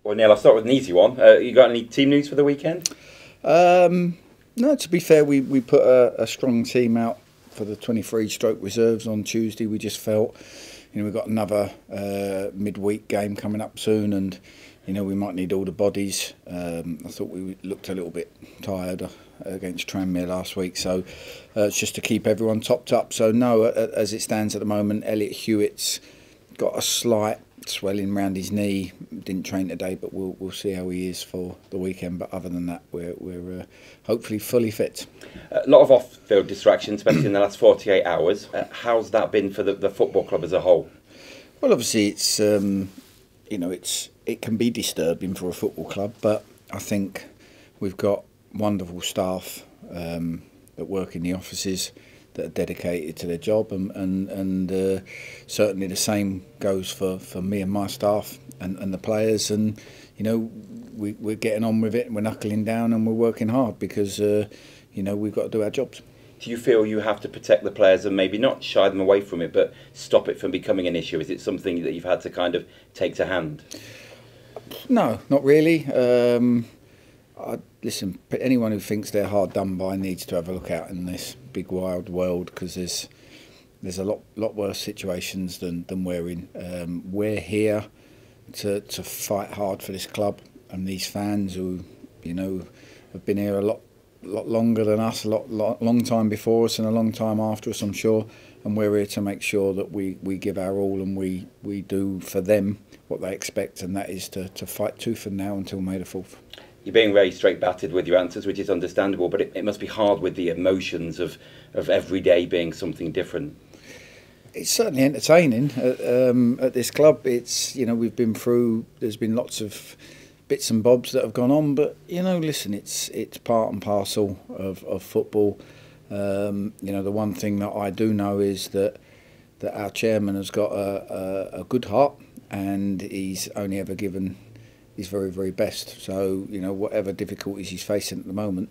Well, Neil, I'll start with an easy one. You got any team news for the weekend? No, to be fair, we put a strong team out for the 23 stroke reserves on Tuesday. We just felt, we've got another midweek game coming up soon, and we might need all the bodies. I thought we looked a little bit tired against Tranmere last week, so it's just to keep everyone topped up. So no, as it stands at the moment, Elliot Hewitt's got a slight swelling around his knee. Didn't train today, but we'll see how he is for the weekend. But other than that, we're hopefully fully fit. A lot of off-field distractions, especially in the last 48 hours. How's that been for the football club as a whole? Well, obviously it's it can be disturbing for a football club, but I think we've got wonderful staff that work in the offices that are dedicated to their job, and certainly the same goes for me and my staff and the players, and we're getting on with it, we're knuckling down and we're working hard because we've got to do our jobs. Do you feel you have to protect the players and maybe not shy them away from it, but stop it from becoming an issue? Is it something that you've had to kind of take to hand? No, not really. Listen, anyone who thinks they're hard done by needs to have a look out in this big wild world, because there's a lot worse situations than we're in. We're here to fight hard for this club and these fans who have been here a lot longer than us, long time before us and a long time after us, I'm sure. And we're here to make sure that we give our all, and we do for them what they expect, and that is to fight tooth and nail until May the 4th. You're being very straight-batted with your answers, which is understandable, but it must be hard with the emotions of every day being something different. It's certainly entertaining at this club. It's we've been through. There's been lots of bits and bobs that have gone on, but listen, it's part and parcel of football. The one thing that I do know is that our chairman has got a good heart, and he's only ever given his very, very best. So whatever difficulties he's facing at the moment,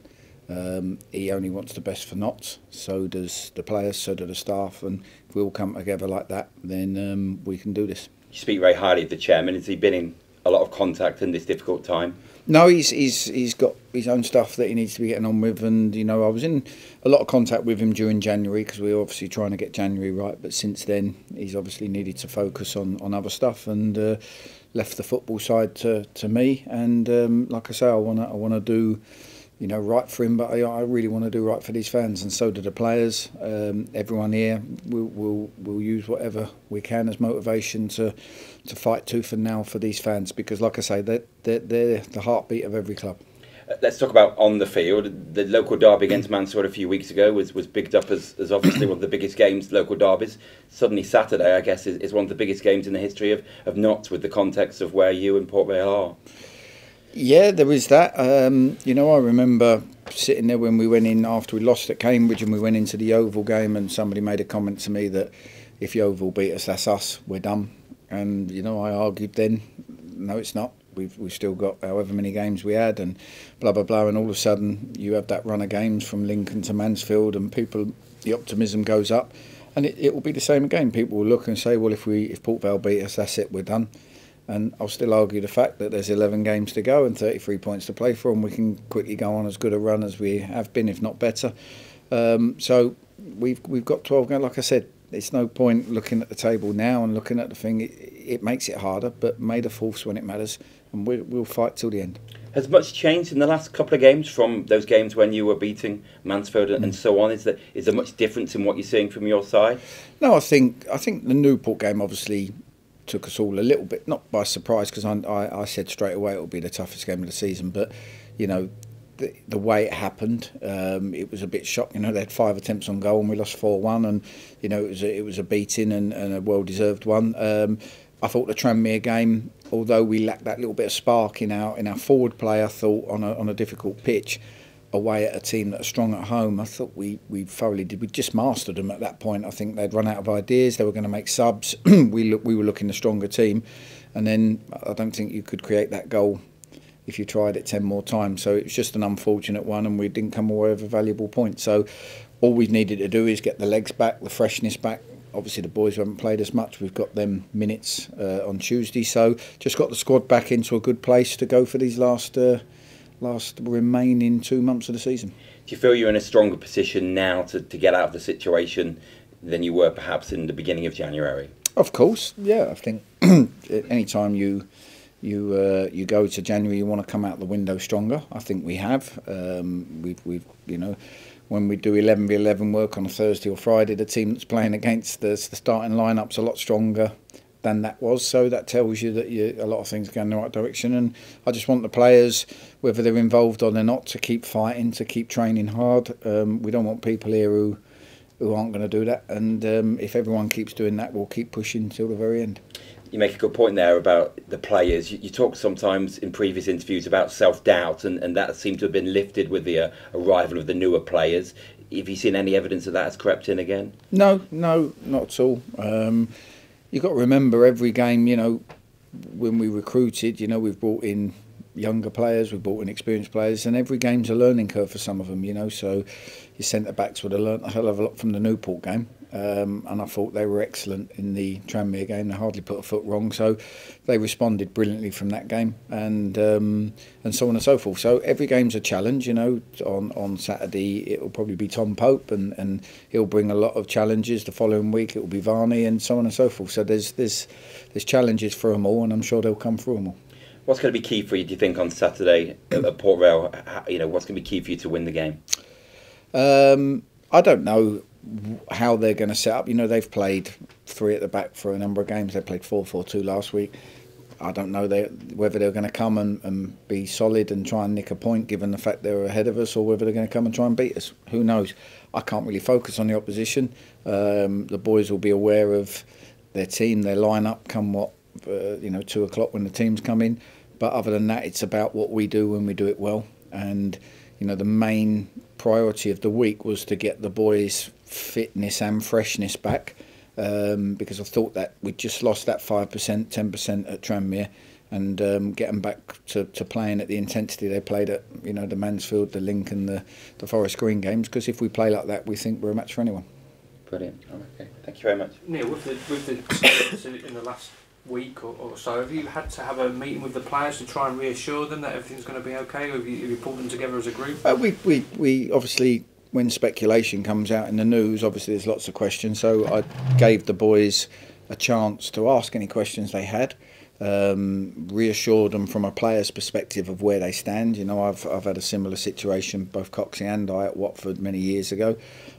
he only wants the best for Notts. So does the players, so do the staff, and if we all come together like that, then we can do this. You speak very highly of the chairman. Has he been in a lot of contact in this difficult time? No, he's got his own stuff that he needs to be getting on with, and I was in a lot of contact with him during January, because we were obviously trying to get January right. But since then, he's obviously needed to focus on other stuff, and left the football side to me. And like I say, I want to do right for him, but I really want to do right for these fans, and so do the players. Everyone here will use whatever we can as motivation to fight tooth and nail for these fans, because like I say, they're the heartbeat of every club. Let's talk about on the field. The local derby against Mansfield a few weeks ago was bigged up as obviously one of the biggest games, local derbies. Suddenly Saturday, I guess, is one of the biggest games in the history of Notts, with the context of where you and Port Vale are. Yeah, there is that. I remember sitting there when we went in after we lost at Cambridge, and we went into the Yeovil game, and somebody made a comment to me that if Yeovil beat us, that's us, we're done. And I argued then, no, it's not. We've still got however many games we had, and blah blah blah. And all of a sudden, you have that run of games from Lincoln to Mansfield, and the optimism goes up, and it will be the same again. People will look and say, well, if Port Vale beat us, that's it, we're done. And I'll still argue the fact that there's 11 games to go and 33 points to play for, and we can quickly go on as good a run as we have been, if not better. So we've got 12 games. Like I said, it's no point looking at the table now and looking at the thing. It makes it harder, but May the 4th's when it matters, and we'll fight till the end. Has much changed in the last couple of games from those games when you were beating Mansfield and so on? Is there much difference in what you're seeing from your side? No, I think the Newport game obviously took us all a little bit, not by surprise, because I said straight away it will be the toughest game of the season. But the way it happened, it was a bit shocking. They had 5 attempts on goal and we lost 4-1, and it was a beating and a well deserved one. I thought the Tranmere game, although we lacked that little bit of spark in our forward play, I thought on a difficult pitch, away at a team that are strong at home, I thought we thoroughly did. We just mastered them at that point. I think they'd run out of ideas. They were going to make subs. we were looking the stronger team, and then I don't think you could create that goal if you tried it 10 more times. So it was just an unfortunate one, and we didn't come away with a valuable point. So all we needed to do is get the legs back, the freshness back, obviously the boys haven't played as much. We've got them minutes on Tuesday, so just got the squad back into a good place to go for these last remaining 2 months of the season. Do you feel you're in a stronger position now to get out of the situation than you were perhaps in the beginning of January? Of course, yeah. I think any time you go to January, you want to come out the window stronger. I think we have. We've when we do 11v11 work on a Thursday or Friday, the team that's playing against the starting lineup's a lot stronger than that was. So that tells you that a lot of things are going in the right direction. And I just want the players, whether they're involved or they're not, to keep fighting, to keep training hard. We don't want people here who aren't going to do that. And if everyone keeps doing that, we'll keep pushing till the very end. You make a good point there about the players. You talk sometimes in previous interviews about self-doubt, and that seemed to have been lifted with the arrival of the newer players. Have you seen any evidence that has crept in again? No, not at all. You've got to remember, every game, when we recruited, we've brought in younger players, we've brought in experienced players, and every game's a learning curve for some of them, So your centre-backs would have learnt a hell of a lot from the Newport game. And I thought they were excellent in the Tranmere game. They hardly put a foot wrong, so they responded brilliantly from that game, and so on and so forth. So every game's a challenge, On Saturday it will probably be Tom Pope, and he'll bring a lot of challenges. The following week it will be Varney, and so on and so forth. So there's challenges for them all, and I'm sure they'll come through them all. What's going to be key for you, do you think, on Saturday at Port Vale? What's going to be key for you to win the game? I don't know how they're going to set up. They've played 3 at the back for a number of games. They played 4-4-2 last week. I don't know whether they're going to come and be solid and try and nick a point, given the fact they're ahead of us, or whether they're going to come and try and beat us. Who knows? I can't really focus on the opposition. The boys will be aware of their team, their line-up, come 2 o'clock when the teams come in. But other than that, it's about what we do when we do it well. And the main priority of the week was to get the boys' fitness and freshness back, because I thought that we'd just lost that 5%, 10% at Tranmere, and get them back to playing at the intensity they played at the Mansfield, the Lincoln, the Forest Green games. Because if we play like that, we think we're a match for anyone. Brilliant. Okay, thank you very much. Neil, with the in the last week or so, have you had to have a meeting with the players to try and reassure them that everything's going to be okay, or have you pulled them together as a group? We obviously, when speculation comes out in the news, obviously there's lots of questions, so I gave the boys a chance to ask any questions they had, reassured them from a player's perspective of where they stand. I've had a similar situation, both Coxey and I, at Watford many years ago.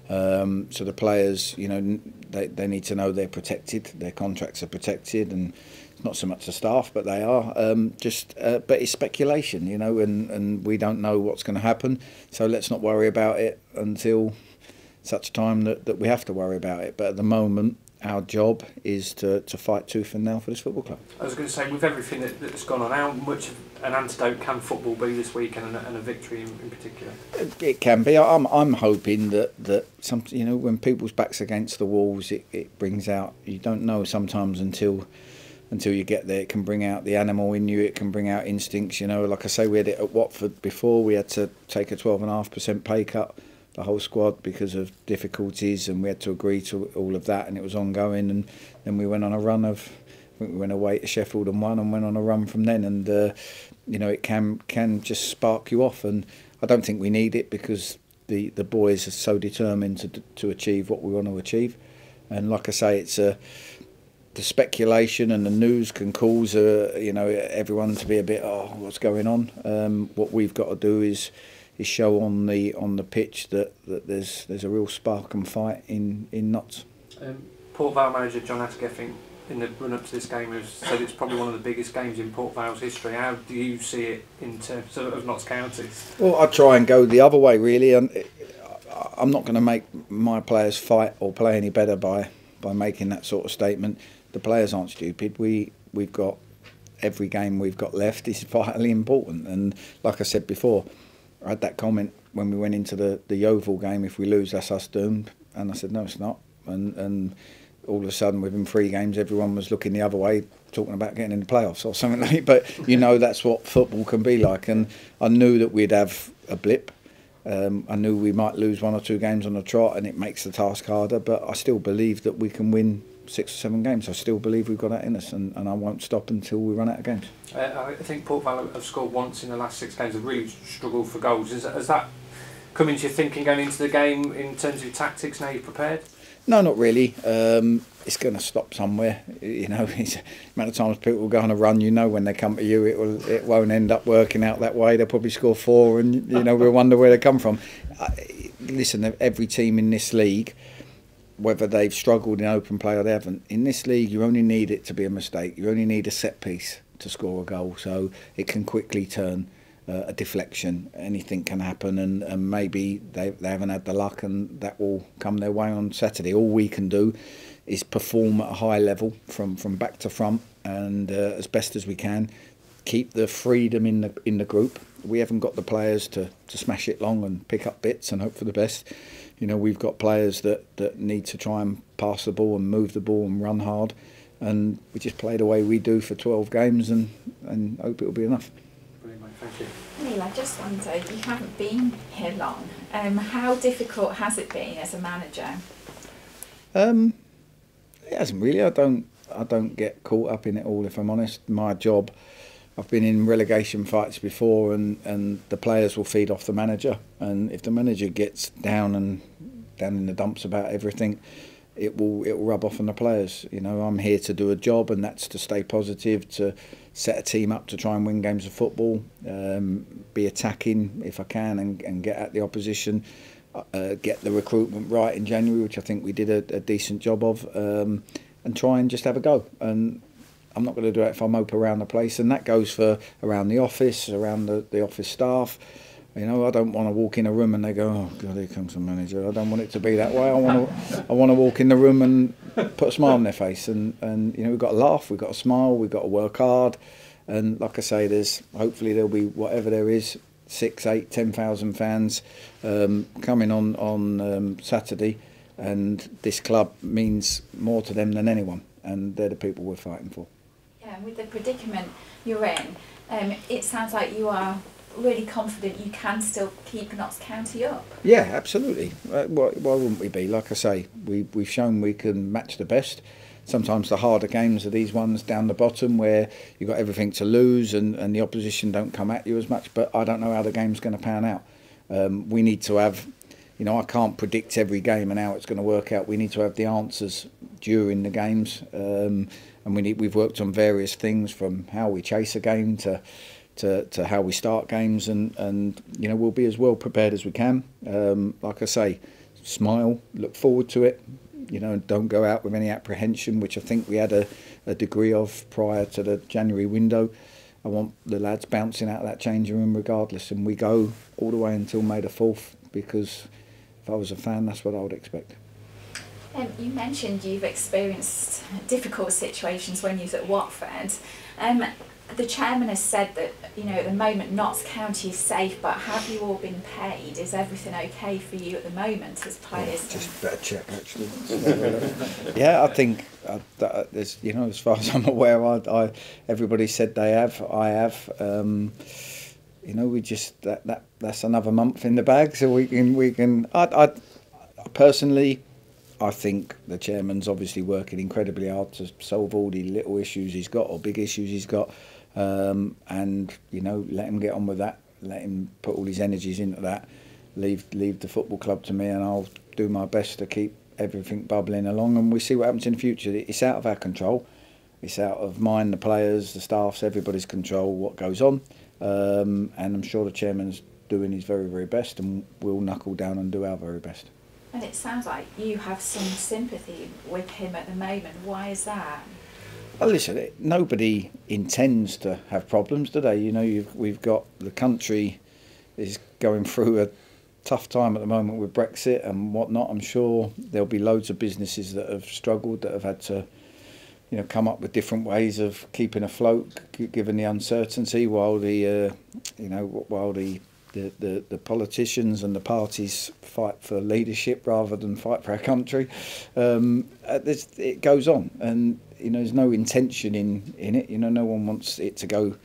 So the players, they need to know they're protected, their contracts are protected, and it's not so much the staff, but they are. But it's speculation, and we don't know what's going to happen. So let's not worry about it until such time that we have to worry about it. But at the moment, our job is to fight tooth and nail for this football club. I was going to say, with everything that's gone on, how much of an antidote can football be this weekend, and a victory in particular? It can be. I'm hoping that some, when people's backs against the walls, it brings out. You don't know sometimes until you get there. It can bring out the animal in you. It can bring out instincts. Like I say, we had it at Watford before. We had to take a 12.5% pay cut, the whole squad, because of difficulties, and we had to agree to all of that, and it was ongoing. And then we went on a run of, I think we went away to Sheffield and won, and went on a run from then. And it can just spark you off, and I don't think we need it, because the boys are so determined to achieve what we want to achieve. And like I say, it's the speculation and the news can cause everyone to be a bit, what's going on? What we've got to do is show on the pitch that there's a real spark and fight in Notts. Port Vale manager John Askey, I think, in the run-up to this game, has said it's probably one of the biggest games in Port Vale's history. How do you see it in terms of Notts County? Well, I try and go the other way, really. I'm not going to make my players fight or play any better by making that sort of statement. The players aren't stupid. We've got every game we've got left is vitally important, and like I said before, I had that comment when we went into the Yeovil game: if we lose, that's us doomed. And I said, no, it's not. And all of a sudden, within 3 games, everyone was looking the other way, talking about getting in the playoffs or something like that. But that's what football can be like. And I knew that we'd have a blip. I knew we might lose 1 or 2 games on the trot, and it makes the task harder. But I still believe that we can win 6 or 7 games. I still believe we've got that in us, and I won't stop until we run out of games. I think Port Vale have scored once in the last 6 games. They've really struggled for goals. Has that come into your thinking going into the game in terms of your tactics? Now you're prepared? No, not really. It's going to stop somewhere. You know, it's the amount of times people go on a run. You know, when they come to you, it won't end up working out that way. They'll probably score 4, and you know we'll wonder where they come from. Listen, every team in this league, whether they've struggled in open play or they haven't, in this league you only need it to be a mistake. You only need a set piece to score a goal, so it can quickly turn. A deflection, anything can happen, and maybe they haven't had the luck, and that will come their way on Saturday. All we can do is perform at a high level from back to front, and as best as we can, keep the freedom in the group. We haven't got the players to smash it long and pick up bits and hope for the best. You know, we've got players that need to try and pass the ball and move the ball and run hard, and we just play the way we do for 12 games and hope it'll be enough. Thank you. Neil, I just wonder, you haven't been here long. How difficult has it been as a manager? It hasn't really. I don't get caught up in it all, if I'm honest. My job, I've been in relegation fights before, and the players will feed off the manager. And if the manager gets down in the dumps about everything, it will rub off on the players. You know, I'm here to do a job, and that's to stay positive, to set a team up to try and win games of football, be attacking if I can, and get at the opposition, get the recruitment right in January, which I think we did a decent job of, and try and just have a go. And I'm not going to do it if I mope around the place, and that goes for around the office, around the office staff. You know, I don't want to walk in a room and they go, "Oh God, here comes the manager." I don't want it to be that way. I want to walk in the room and put a smile on their face, and you know, we've got to laugh, we've got to smile, we've got to work hard, and like I say, hopefully there'll be whatever there is, 6, 8, 10,000 fans coming on Saturday, and this club means more to them than anyone, and they're the people we're fighting for. Yeah, and with the predicament you're in, it sounds like you are really confident you can still keep Notts County up. Yeah, absolutely. Why wouldn't we be? Like I say, we've shown we can match the best. Sometimes the harder games are these ones down the bottom where you've got everything to lose, and the opposition don't come at you as much, but I don't know how the game's going to pan out. We need to have, you know, I can't predict every game and how it's going to work out. We need to have the answers during the games, and we've worked on various things, from how we chase a game to how we start games, and you know, we'll be as well prepared as we can. Like I say, smile, look forward to it, you know, and don't go out with any apprehension, which I think we had a degree of prior to the January window. I want the lads bouncing out of that changing room regardless, and we go all the way until May the 4th, because if I was a fan, that's what I would expect. You mentioned you've experienced difficult situations when you was at Watford. The chairman has said that, you know, at the moment Notts County is safe, but have you all been paid? Is everything okay for you at the moment as players? Just better check, actually. Yeah, I think there's, you know, as far as I'm aware, everybody said they have. I have. You know, we just that's another month in the bag, so we can. I personally, I think the chairman's obviously working incredibly hard to solve all the little issues he's got, or big issues he's got, and you know, let him get on with that. Let him put all his energies into that. Leave the football club to me, and I'll do my best to keep everything bubbling along, and we see what happens in the future. It's out of our control. It's out of mine, the players, the staffs, everybody's control what goes on, and I'm sure the chairman's doing his very, very best, and we'll knuckle down and do our very best. And it sounds like you have some sympathy with him at the moment. Why is that? Well, listen, nobody intends to have problems, do they? You know, we've got, the country is going through a tough time at the moment with Brexit and whatnot. I'm sure there'll be loads of businesses that have struggled, that have had to, you know, come up with different ways of keeping afloat, given the uncertainty, while the politicians and the parties fight for leadership rather than fight for our country. It goes on, and you know, there's no intention in it. You know, no one wants it to go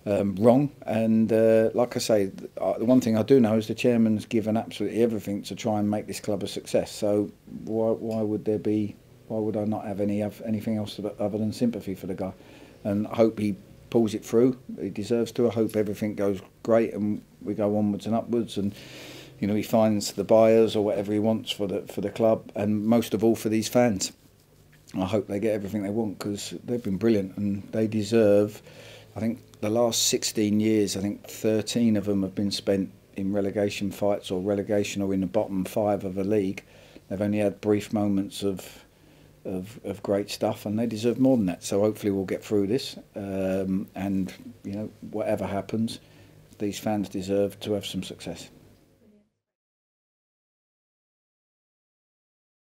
wrong. And like I say, the one thing I do know is the chairman's given absolutely everything to try and make this club a success. So why would there be? Why would I not have anything else other than sympathy for the guy? And I hope he pulls it through. He deserves to. I hope everything goes great and we go onwards and upwards, and he finds the buyers or whatever he wants for the club, and most of all for these fans. I hope they get everything they want, because they've been brilliant and they deserve. I think the last 16 years, I think 13 of them have been spent in relegation fights or relegation or in the bottom 5 of a league. They've only had brief moments of great stuff, and they deserve more than that. So hopefully we'll get through this, and whatever happens, these fans deserve to have some success.